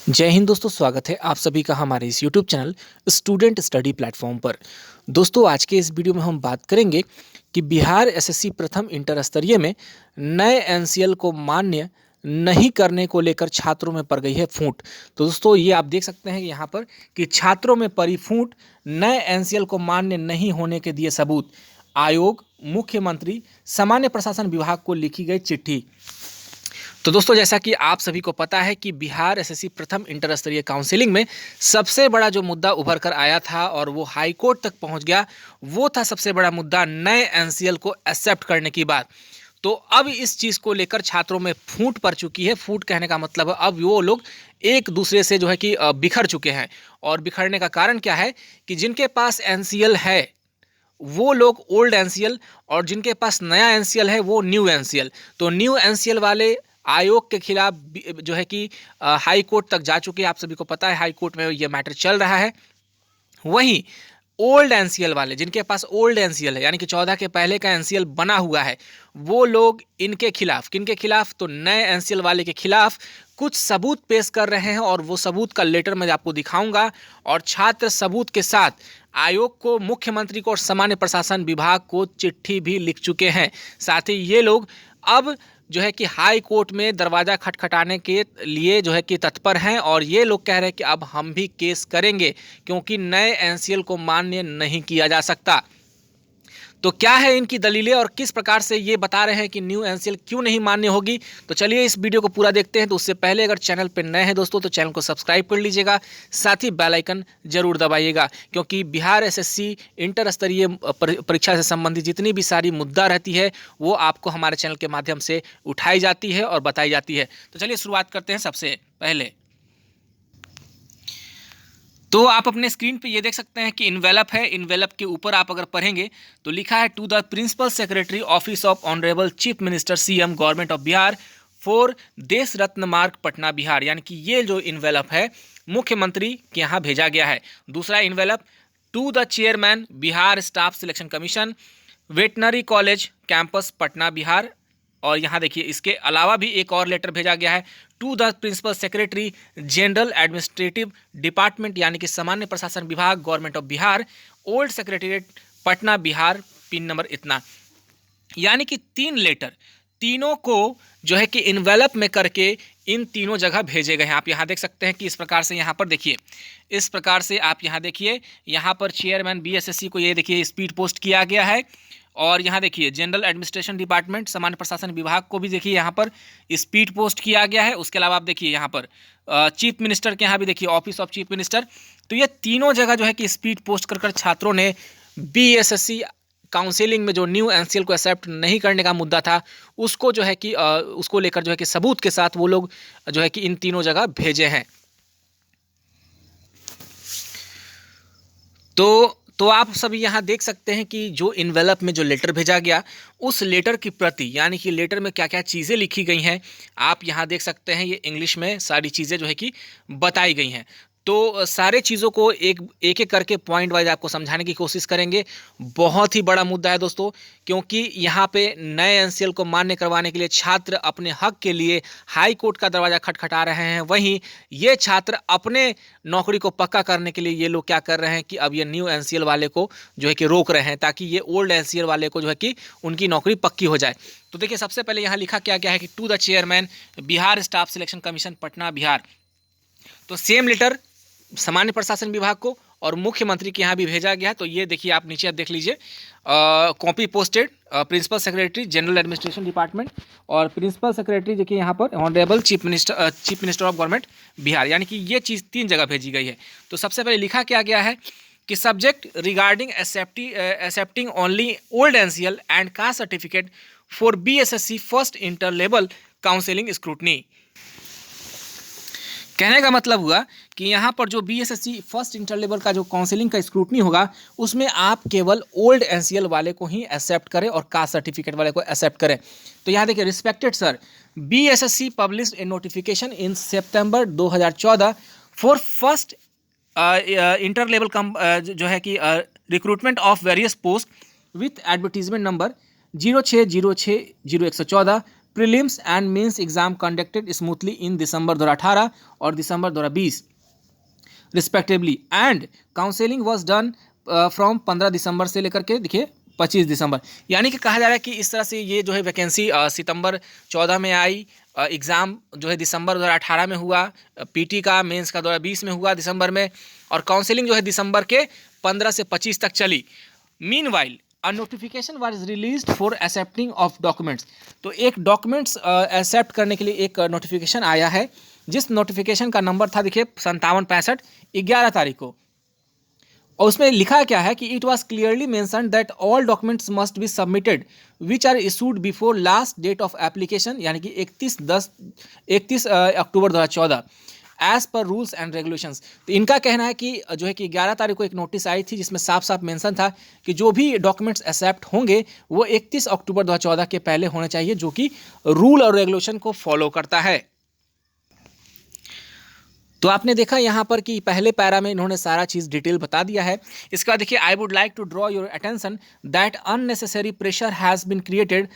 जय हिंद दोस्तों, स्वागत है आप सभी का हमारे इस YouTube channel student study platform पर। दोस्तों, आज के इस वीडियो में हम बात करेंगे कि बिहार एसएससी प्रथम इंटर स्तरीय में नए एनसीएल को मान्य नहीं करने को लेकर छात्रों में पड़ गई है फूट। तो दोस्तों, ये आप देख सकते हैं यहाँ पर कि छात्रों में पड़ी फूट, नए एनसीएल को मान्य नहीं होने के दिए सबूत, आयोग, मुख्यमंत्री, सामान्य प्रशासन विभाग को लिखी गई चिट्ठी। तो दोस्तों, जैसा कि आप सभी को पता है कि बिहार एसएससी प्रथम इंटर स्तरीय काउंसिलिंग में सबसे बड़ा जो मुद्दा उभर कर आया था और वो हाई कोर्ट तक पहुंच गया, वो था सबसे बड़ा मुद्दा नए एनसीएल को एक्सेप्ट करने की बात। तो अब इस चीज़ को लेकर छात्रों में फूट पड़ चुकी है। फूट कहने का मतलब है अब वो लोग एक दूसरे से जो है कि बिखर चुके हैं। और बिखरने का कारण क्या है कि जिनके पास एनसीएल है वो लोग ओल्ड एनसीएल, और जिनके पास नया एनसीएल है वो न्यू एनसीएल। तो न्यू एनसीएल वाले आयोग के खिलाफ जो है कि हाई कोर्ट तक जा चुके हैं। आप सभी को पता है हाई कोर्ट में ये मैटर चल रहा है। वहीं ओल्ड एनसीएल वाले, जिनके पास ओल्ड एनसीएल है यानी कि 14 के पहले का एनसीएल बना हुआ है, वो लोग इनके खिलाफ, किनके खिलाफ, तो नए एनसीएल वाले के खिलाफ कुछ सबूत पेश कर रहे हैं। और वो सबूत का लेटर मैं आपको दिखाऊंगा। और छात्र सबूत के साथ आयोग को, मुख्यमंत्री को और सामान्य प्रशासन विभाग को चिट्ठी भी लिख चुके हैं। साथ ही ये लोग अब जो है कि हाई कोर्ट में दरवाज़ा खटखटाने के लिए जो है कि तत्पर हैं। और ये लोग कह रहे हैं कि अब हम भी केस करेंगे क्योंकि नए एनसीएल को मान्य नहीं किया जा सकता। तो क्या है इनकी दलीलें और किस प्रकार से ये बता रहे हैं कि न्यू एनसीएल क्यों नहीं मान्य होगी, तो चलिए इस वीडियो को पूरा देखते हैं। तो उससे पहले अगर चैनल पर नए हैं दोस्तों तो चैनल को सब्सक्राइब कर लीजिएगा, साथ ही बेल आइकन जरूर दबाइएगा, क्योंकि बिहार एसएससी इंटर स्तरीय परीक्षा से संबंधित जितनी भी सारी मुद्दा रहती है वो आपको हमारे चैनल के माध्यम से उठाई जाती है और बताई जाती है। तो चलिए शुरुआत करते हैं। सबसे पहले तो आप अपने स्क्रीन पे ये देख सकते हैं कि इन्वेलप है। इन्वेलप के ऊपर आप अगर पढ़ेंगे तो लिखा है to the principal secretary office of honourable chief minister CM government of Bihar for Desh Ratna मार्ग पटना बिहार। यानी कि ये जो इन्वेलप है मुख्यमंत्री के यहाँ भेजा गया है। दूसरा envelope to the chairman Bihar staff selection commission veterinary college campus Patna Bihar. और यहाँ देखिए इसके अलावा भी एक और लेटर भेजा गया है to the principal secretary general administrative department यानी कि सामान्य प्रशासन विभाग government of Bihar old secretariat Patna Bihar, pin number इतना। यानी कि 3 लेटर, तीनों को जो है कि इन्वेलप में करके इन तीनों जगह भेजे गए हैं। आप यहाँ देख सकते हैं कि इस प्रकार से यहाँ पर देखिए, इस प्रकार से आप यहाँ देखिए, यहाँ पर चेयरमैन बीएसएससी को ये देखिए स्पीड पोस्ट किया गया है। और यहाँ देखिए जनरल एडमिनिस्ट्रेशन डिपार्टमेंट सामान्य प्रशासन विभाग को भी देखिए यहाँ पर स्पीड पोस्ट किया गया है। उसके अलावा आप देखिए यहाँ पर चीफ मिनिस्टर के यहाँ भी देखिए ऑफिस ऑफ चीफ मिनिस्टर। तो ये तीनों जगह जो है कि स्पीड पोस्ट कर छात्रों ने बीएसएससी काउंसिलिंग में जो न्यू एनसीएल को एक्सेप्ट नहीं करने का मुद्दा था उसको जो है कि उसको लेकर जो है कि सबूत के साथ वो लोग जो है कि इन तीनों जगह भेजे हैं। तो आप सभी यहाँ देख सकते हैं कि जो इन्वेलप में जो लेटर भेजा गया उस लेटर की प्रति, यानी कि लेटर में क्या क्या चीज़ें लिखी गई हैं, आप यहाँ देख सकते हैं। ये इंग्लिश में सारी चीज़ें जो है कि बताई गई हैं। तो सारे चीज़ों को एक एक करके पॉइंट वाइज आपको समझाने की कोशिश करेंगे। बहुत ही बड़ा मुद्दा है दोस्तों, क्योंकि यहाँ पे नए एनसीएल को मान्य करवाने के लिए छात्र अपने हक के लिए हाई कोर्ट का दरवाज़ा खटखटा रहे हैं। वहीं ये छात्र अपने नौकरी को पक्का करने के लिए ये लोग क्या कर रहे हैं कि अब ये न्यू एनसीएल वाले को जो है कि रोक रहे हैं ताकि ये ओल्ड एनसीएल वाले को जो है कि उनकी नौकरी पक्की हो जाए। तो देखिए सबसे पहले यहाँ लिखा क्या गया है कि to the chairman Bihar staff selection commission Patna Bihar. तो सेम लेटर सामान्य प्रशासन विभाग को और मुख्यमंत्री के यहाँ भी भेजा गया है। तो ये देखिए आप नीचे देख लीजिए, copy posted principal secretary general administration department और प्रिंसिपल सेक्रेटरी देखिए यहाँ पर honourable chief minister of government Bihar. यानी कि ये चीज़ 3 जगह भेजी गई है। तो सबसे पहले लिखा क्या गया है कि subject regarding accepting only old NCL and caste certificate for BSSC first inter level counselling scrutiny. कहने का मतलब हुआ कि यहाँ पर जो बीएसएससी फर्स्ट इंटर लेवल का जो काउंसलिंग का स्क्रूटनी होगा उसमें आप केवल ओल्ड एनसीएल वाले को ही एक्सेप्ट करें और कास्ट सर्टिफिकेट वाले को एक्सेप्ट करें। तो यहाँ देखिए, respected sir, BSSC published a notification in September 2014 for first inter level जो है कि recruitment of various post with advertisement number 06060114 prelims and mains exam conducted smoothly in December 2018 और December 2020 respectively, and counselling was done from 15 दिसंबर से लेकर के देखिए 25 दिसंबर। यानी कि कहा जा रहा है कि इस तरह से ये जो है वैकेंसी सितंबर 14 में आई, एग्ज़ाम जो है दिसंबर 2018 में हुआ, पीटी का मेंस का 2020 में हुआ दिसंबर में, और काउंसलिंग जो है दिसंबर के 15 से 25 तक चली। Meanwhile a notification was released for accepting of documents. तो एक डॉक्यूमेंट्स एक्सेप्ट करने के लिए एक नोटिफिकेशन आया है, जिस नोटिफिकेशन का नंबर था देखिए 5765 11 तारीख को, और उसमें लिखा क्या है कि it was clearly mentioned that all documents must be submitted which are issued before last date of application, यानी कि 31 October 2014 as per rules and regulations. तो इनका कहना है कि जो है कि 11 तारीख को एक नोटिस आई थी जिसमें साफ साफ मेंशन था कि जो भी डॉक्यूमेंट्स एक्सेप्ट होंगे वो 31 अक्टूबर 2014 के पहले होने चाहिए, जो कि रूल और रेगुलेशन को फॉलो करता है। तो आपने देखा यहाँ पर कि पहले पैरा में इन्होंने सारा चीज़ डिटेल बता दिया है। इसका देखिए, I would like to draw your attention that unnecessary pressure has been created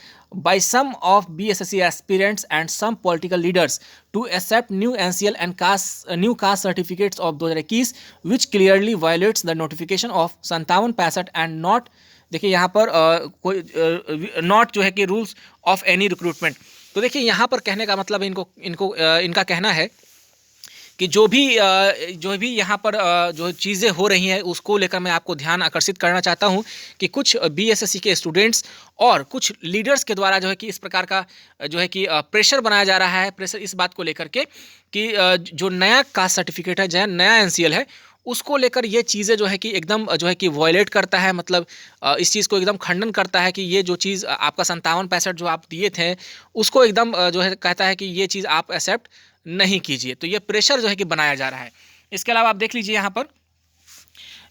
by some of BSSC aspirants and some political leaders to accept new NCL and new caste certificates of 2021 which clearly violates the notification of 5765 and not, देखिए यहाँ पर कोई not जो है कि rules of any recruitment. तो देखिए यहाँ पर कहने का मतलब इनका कहना है कि जो भी यहाँ पर जो चीज़ें हो रही हैं उसको लेकर मैं आपको ध्यान आकर्षित करना चाहता हूँ कि कुछ बीएसएससी के स्टूडेंट्स और कुछ लीडर्स के द्वारा जो है कि इस प्रकार का जो है कि प्रेशर बनाया जा रहा है। प्रेशर इस बात को लेकर के कि जो नया कास्ट सर्टिफिकेट है, जो नया एनसीएल है, उसको लेकर ये चीज़ें जो है कि एकदम जो है कि वॉयलेट करता है, मतलब इस चीज़ को एकदम खंडन करता है कि ये जो चीज़ आपका 5765 जो आप दिए थे उसको एकदम जो है कहता है कि ये चीज़ आप एक्सेप्ट नहीं कीजिए। तो ये प्रेशर जो है कि बनाया जा रहा है। इसके अलावा आप देख लीजिए यहाँ पर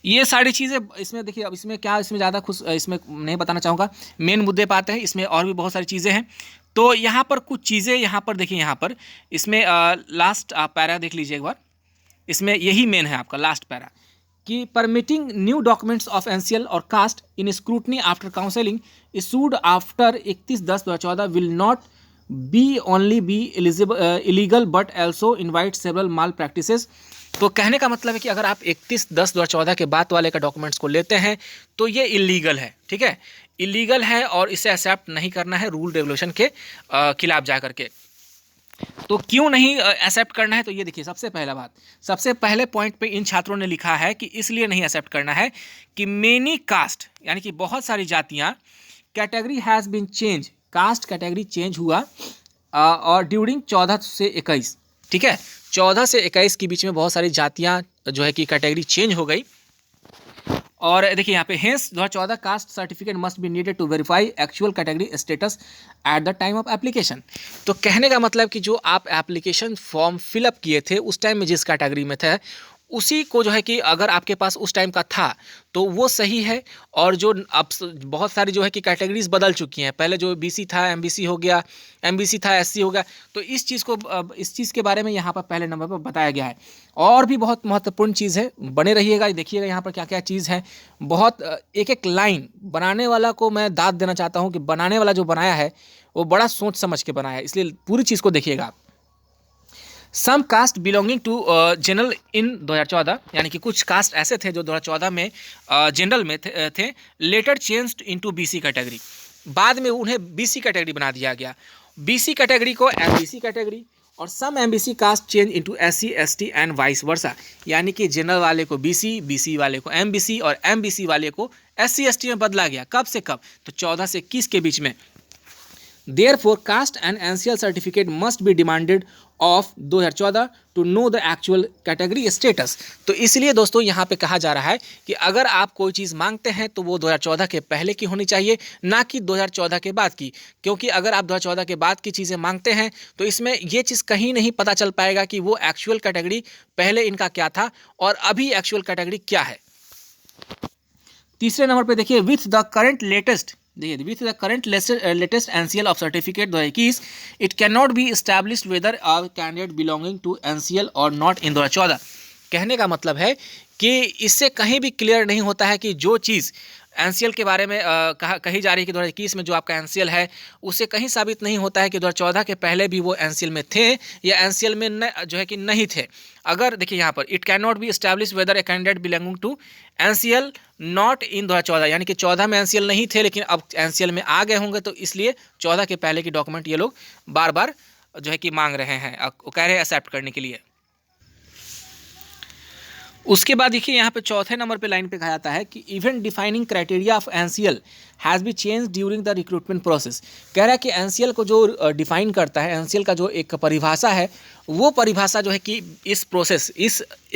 ये सारी चीज़ें इसमें देखिए, अब इसमें क्या, इसमें ज़्यादा इसमें नहीं बताना चाहूँगा, मेन मुद्दे पे आते हैं। इसमें और भी बहुत सारी चीज़ें हैं। तो यहाँ पर कुछ चीज़ें यहाँ पर देखिए, यहाँ पर इसमें लास्ट आप पैरा देख लीजिए एक बार, इसमें यही मेन है आपका लास्ट पैरा कि permitting new documents of NCL और caste in scrutiny after counselling issued after 31/10/2014 will not be only be illegal but also invite several malpractices. तो कहने का मतलब है कि अगर आप 31/10/2014 के बाद वाले का डॉक्यूमेंट्स को लेते हैं तो ये इलीगल है, ठीक है, इलीगल है और इसे एक्सेप्ट नहीं करना है रूल रेगुलेशन के खिलाफ जा करके। तो क्यों नहीं एक्सेप्ट करना है? तो ये देखिए, सबसे पहला बात, सबसे पहले पॉइंट पे इन छात्रों ने लिखा है कि इसलिए नहीं एक्सेप्ट करना है कि मेनी कास्ट, यानी कि बहुत सारी जातियां, category has been change, caste category change हुआ और ड्यूरिंग 14 से 21, ठीक है, 14 से 21 के बीच में बहुत सारी जातियां जो है कि कैटेगरी चेंज हो गई। और देखिए यहाँ पे hence 2014 caste certificate must be needed to verify actual category status at the time of application. तो कहने का मतलब कि जो आप एप्लीकेशन फॉर्म फिलअप किए थे उस टाइम में जिस कैटेगरी में थे उसी को जो है कि अगर आपके पास उस टाइम का था तो वो सही है। और जो अब बहुत सारी जो है कि कैटेगरीज बदल चुकी हैं, पहले जो बीसी था एमबीसी हो गया, एमबीसी था एससी हो गया, तो इस चीज़ के बारे में यहाँ पर पहले नंबर पर बताया गया है। और भी बहुत महत्वपूर्ण चीज़ है, बने रहिएगा, देखिएगा यहाँ पर क्या क्या चीज़ है। बहुत एक एक लाइन बनाने वाला को मैं दाद देना चाहता हूँ कि बनाने वाला जो बनाया है वो बड़ा सोच समझ के बनाया है, इसलिए पूरी चीज़ को देखिएगा। Some caste belonging to general in 2014, यानी कि कुछ कास्ट ऐसे थे जो 2014 में जनरल में थे later changed into BC category, बाद में उन्हें बीसी कैटेगरी बना दिया गया। बीसी कैटेगरी को एमबीसी कैटेगरी और some MBC caste change into SC ST and vice versa, यानी कि जनरल वाले को बीसी, बीसी वाले को एमबीसी और एमबीसी वाले को एससी एसटी में बदला गया। कब से कब? तो 14 से 21 के बीच में। Therefore, caste and NCL certificate must be demanded of 2014 to know the actual category status। तो इसलिए दोस्तों यहाँ पे कहा जा रहा है कि अगर आप कोई चीज़ मांगते हैं तो वो 2014 के पहले की होनी चाहिए, ना कि 2014 के बाद की। क्योंकि अगर आप 2014 के बाद की चीज़ें मांगते हैं तो इसमें ये चीज़ कहीं नहीं पता चल पाएगा कि वो एक्चुअल कैटेगरी पहले इनका क्या था और अभी एक्चुअल कैटेगरी क्या है। तीसरे नंबर पर देखिए, विथ द करंट लेटेस्ट, देखिए with the current latest NCL of certificate 2021 it can not be established whether a candidate belonging to NCL or not in 2014। कहने का मतलब है कि इससे कहीं भी क्लियर नहीं होता है कि जो चीज़ एनसीएल के बारे में कही जा रही है कि 2021 में जो आपका एनसीएल है उससे कहीं साबित नहीं होता है कि 2014 के पहले भी वो एनसीएल में थे या एनसीएल में जो है कि नहीं थे। अगर देखिए यहाँ पर it can not be establish whether a candidate belonging to NCL not in 2014, यानी कि 14 में एनसीएल नहीं थे लेकिन अब एनसीएल में आ गए होंगे, तो इसलिए 14 के पहले की डॉक्यूमेंट ये लोग बार बार जो है कि मांग रहे हैं, कह रहे हैं एक्सेप्ट करने के लिए। उसके बाद देखिए यहाँ पे चौथे नंबर पे लाइन पे कहा जाता है कि event defining criteria of NCL has B change during the recruitment process. कह रहा है कि एनसीएल को जो डिफाइन करता है, एनसीएल का जो एक परिभाषा है, वो परिभाषा जो है कि इस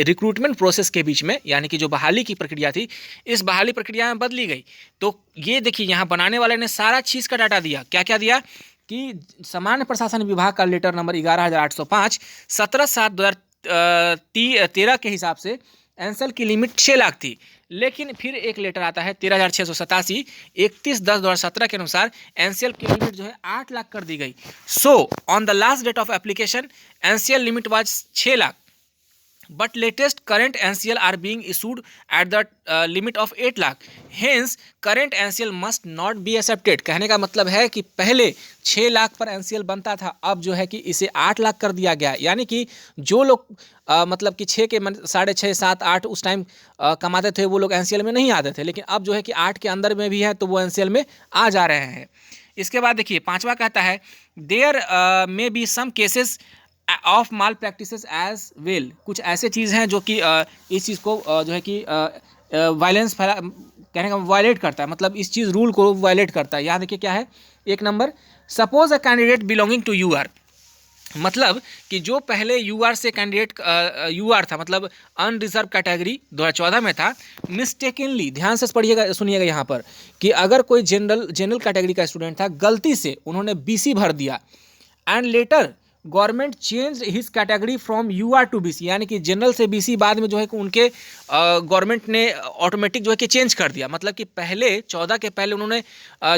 रिक्रूटमेंट प्रोसेस के बीच में, यानी कि जो बहाली की प्रक्रिया थी, इस बहाली प्रक्रिया में बदली गई। तो ये देखिए यहाँ बनाने वाले ने सारा चीज़ का डाटा दिया। क्या क्या दिया कि सामान्य प्रशासन विभाग का लेटर नंबर 11,805 17/7/2013 के हिसाब से एनसीएल की लिमिट 6 लाख थी, लेकिन फिर एक लेटर आता है 13,687 31/10/2017 के अनुसार एनसीएल की लिमिट जो है 8 लाख कर दी गई। So on the last date of application NCL limit was 6 lakh, but latest current NCL are being issued at the limit of 8 lakh, hence current NCL must not be accepted। कहने का मतलब है कि पहले 6 लाख पर NCL बनता था, अब जो है कि इसे 8 लाख कर दिया गया। यानी कि जो लोग मतलब कि 6 के 6.5 7 8 उस टाइम कमाते थे वो लोग NCL में नहीं आते थे, लेकिन अब जो है कि 8 के अंदर में भी है तो वो NCL में आ जा रहे हैं। इसके बाद देखिए पांचवा कहता है there may be some cases of malpractices as well. कुछ ऐसे चीज़ हैं जो कि इस चीज़ को जो है कि वायलेंस कहने का वायलेट करता है, मतलब इस चीज़ रूल को वायलेट करता है। यहाँ देखिए क्या है, एक number, suppose a candidate belonging to UR, मतलब कि जो पहले यूआर से कैंडिडेट यूआर था, मतलब अनरिजर्व कैटेगरी 2014 में था, मिस्टेकनली, ध्यान से पढ़िएगा सुनिएगा यहाँ पर, कि अगर कोई जनरल कैटेगरी का स्टूडेंट था, गलती से उन्होंने बीसी भर दिया and later government change his category from UR to BC, यानी कि जनरल से बीसी बाद में जो है कि उनके गवर्नमेंट ने ऑटोमेटिक जो है कि चेंज कर दिया। मतलब कि पहले 14 के पहले उन्होंने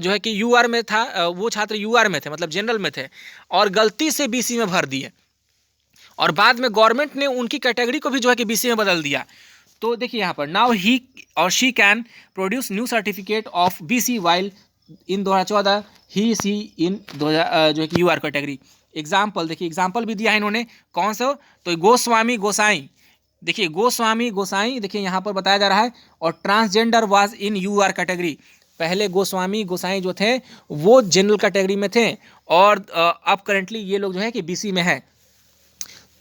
जो है कि यूआर में था, वो छात्र यूआर में थे, मतलब जनरल में थे, और गलती से बीसी में भर दिए, और बाद में गवर्नमेंट ने उनकी कैटेगरी को भी जो है कि बीसी में बदल दिया। तो देखिए यहाँ पर नाउ ही और she can produce new certificate of BC while in 2014 ही सी इन जो है कि यूआर कैटेगरी। एग्जाम्पल देखिए, एग्जाम्पल भी दिया है इन्होंने, कौन सा, तो गोस्वामी गोसाई, देखिए गोस्वामी गोसाई, देखिए यहाँ पर बताया जा रहा है, और transgender was in UR category. पहले गोस्वामी गोसाई जो थे वो जनरल कैटेगरी में थे, और अब करेंटली ये लोग जो है कि बीसी में है।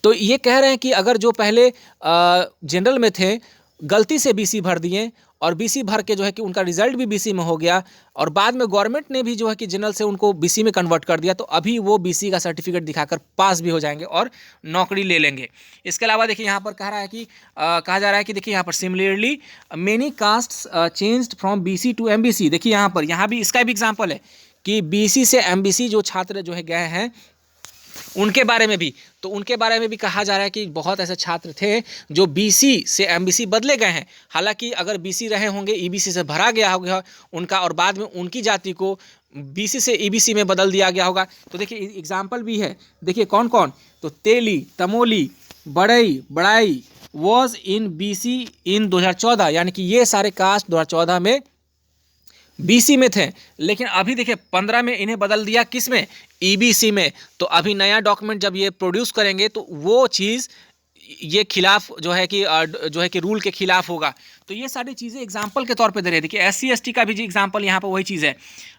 तो ये कह रहे हैं कि अगर जो पहले जनरल में थे, गलती से बीसी भर दिए, और बीसी भर के जो है कि उनका रिजल्ट भी बीसी में हो गया, और बाद में गवर्नमेंट ने भी जो है कि जनरल से उनको बीसी में कन्वर्ट कर दिया, तो अभी वो बीसी का सर्टिफिकेट दिखाकर पास भी हो जाएंगे और नौकरी ले लेंगे। इसके अलावा देखिए यहाँ पर कहा जा रहा है कि देखिए यहाँ पर similarly many castes changed from BC to MBC. देखिए यहाँ भी इसका भी एग्जाम्पल है कि बीसी से एमबीसी जो छात्र जो है गए हैं, उनके बारे में भी कहा जा रहा है कि बहुत ऐसे छात्र थे जो बीसी से एमबीसी बदले गए हैं। हालांकि अगर बीसी रहे होंगे, ईबीसी से भरा गया होगा उनका, और बाद में उनकी जाति को बीसी से ईबीसी में बदल दिया गया होगा। तो देखिए एग्जाम्पल भी है, देखिए कौन कौन, तो तेली, तमोली, बड़ाई वॉज इन बीसी इन 2014, यानी कि ये सारे कास्ट 2014 में बीसी में थे, लेकिन अभी देखिए 15 में इन्हें बदल दिया किस में, ईबीसी में। तो अभी नया डॉक्यूमेंट जब ये प्रोड्यूस करेंगे तो वो चीज़ ये खिलाफ जो है कि रूल के खिलाफ होगा। तो ये सारी चीज़ें एग्जाम्पल के तौर पे दे रहे थे कि SC ST का भी जी एग्जाम्पल यहाँ पर वही चीज़ है।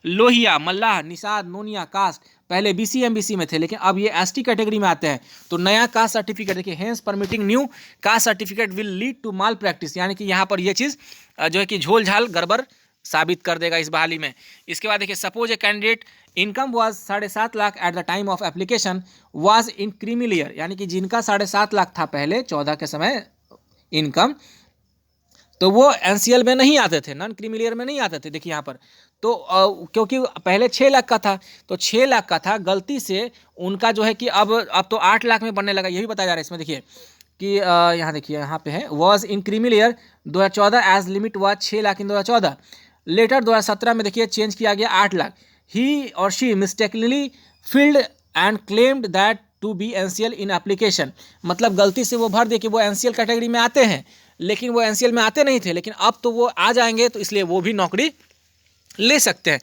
लोहिया, मल्लाह, निषाद, नोनिया कास्ट पहले BC MBC में थे, लेकिन अब ये ST कैटेगरी में आते हैं। तो नया कास्ट सर्टिफिकेट देखिए, hence permitting new caste certificate will lead to malpractice, यानी कि यहाँ पर ये चीज़ जो है कि झोल झाल गड़बड़ साबित कर देगा इस बहाली में। इसके बाद देखिए suppose a candidate income was 7.5 lakh eight the time of application was in creamy layer, यानी कि जिनका 7.5 लाख था पहले 14 के समय इनकम, तो वो NCL में नहीं आते थे, नॉन क्रीमी लेयर में नहीं आते थे। देखिए यहाँ पर तो क्योंकि पहले 6 लाख का था, तो 6 लाख का था, गलती से उनका जो है कि अब तो 8 लाख में बनने लगा। ये भी बताया जा रहा है इसमें, देखिए कि यहाँ देखिए यहाँ पे है was in creamy layer 2014 as limit was 6 lakh in 2014, later 2017 में देखिए चेंज किया गया 8 लाख। ही और she mistakenly filled and claimed that to be NCL in application, मतलब गलती से वो भर दिए कि वो एनसीएल कैटेगरी में आते हैं, लेकिन वो एनसीएल में आते नहीं थे, लेकिन अब तो वो आ जाएंगे, तो इसलिए वो भी नौकरी ले सकते हैं।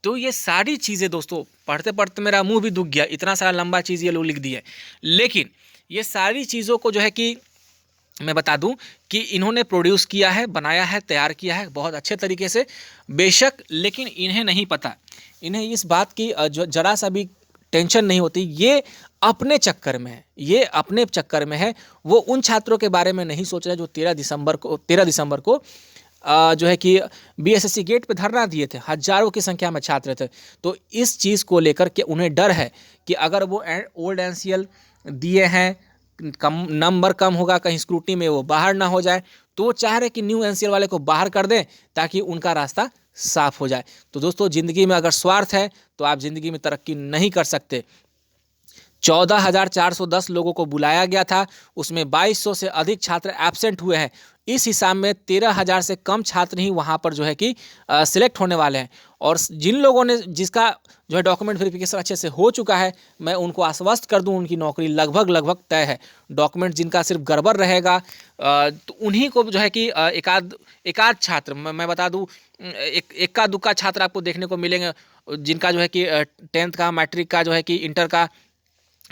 तो ये सारी चीज़ें दोस्तों पढ़ते पढ़ते मेरा मुंह भी दुख गया, इतना सारा लंबा चीज़ ये लोग लिख दिए। लेकिन ये सारी चीज़ों को जो है कि मैं बता दूं कि इन्होंने प्रोड्यूस किया है, बनाया है, तैयार किया है बहुत अच्छे तरीके से बेशक, लेकिन इन्हें नहीं पता, इन्हें इस बात की जो जरा सा भी टेंशन नहीं होती। ये अपने चक्कर में है, ये अपने चक्कर में है। वो उन छात्रों के बारे में नहीं सोच रहे जो 13 दिसंबर को जो है कि बीएसएससी गेट पे धरना दिए थे, हजारों की संख्या में छात्र थे। तो इस चीज़ को लेकर के उन्हें डर है कि अगर वो ओल्ड एनसीएल दिए हैं, कम नंबर कम होगा, कहीं स्क्रूटनी में वो बाहर ना हो जाए, तो वो चाह रहे कि न्यू एनसीएल वाले को बाहर कर दें ताकि उनका रास्ता साफ हो जाए। तो दोस्तों ज़िंदगी में अगर स्वार्थ है तो आप ज़िंदगी में तरक्की नहीं कर सकते। 14,410 लोगों को बुलाया गया था, उसमें 2200 से अधिक छात्र एब्सेंट हुए हैं। इस हिसाब में 13,000 से कम छात्र ही वहाँ पर जो है कि सिलेक्ट होने वाले हैं। और जिन लोगों ने जिसका जो है डॉक्यूमेंट वेरिफिकेशन अच्छे से हो चुका है, मैं उनको आश्वस्त कर दूं उनकी नौकरी लगभग तय है। डॉक्यूमेंट जिनका सिर्फ गड़बड़ रहेगा तो उन्हीं को जो है कि एकाध छात्र मैं बता दूं, इक्का दुक्का छात्र आपको देखने को मिलेंगे जिनका जो है कि 10th का, मैट्रिक का, जो है कि इंटर का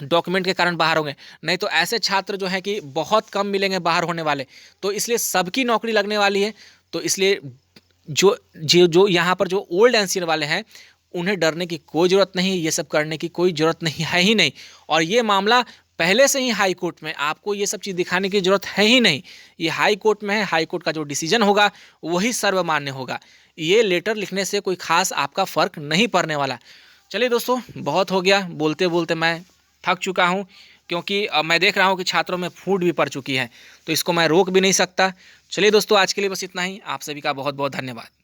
डॉक्यूमेंट के कारण बाहर होंगे। नहीं तो ऐसे छात्र जो हैं कि बहुत कम मिलेंगे बाहर होने वाले। तो इसलिए सबकी नौकरी लगने वाली है। तो इसलिए जो यहाँ पर जो ओल्ड एनसीएल वाले हैं उन्हें डरने की कोई ज़रूरत नहीं, ये सब करने की कोई ज़रूरत नहीं है ही नहीं। और ये मामला पहले से ही हाई कोर्ट में, आपको ये सब चीज़ दिखाने की ज़रूरत है ही नहीं। ये हाई कोर्ट में है, हाई कोर्ट का जो डिसीजन होगा वही सर्वमान्य होगा। ये लेटर लिखने से कोई खास आपका फ़र्क नहीं पड़ने वाला। चलिए दोस्तों, बहुत हो गया, बोलते बोलते मैं थक चुका हूँ, क्योंकि मैं देख रहा हूँ कि छात्रों में फूट भी पड़ चुकी है, तो इसको मैं रोक भी नहीं सकता। चलिए दोस्तों, आज के लिए बस इतना ही। आप सभी का बहुत बहुत धन्यवाद।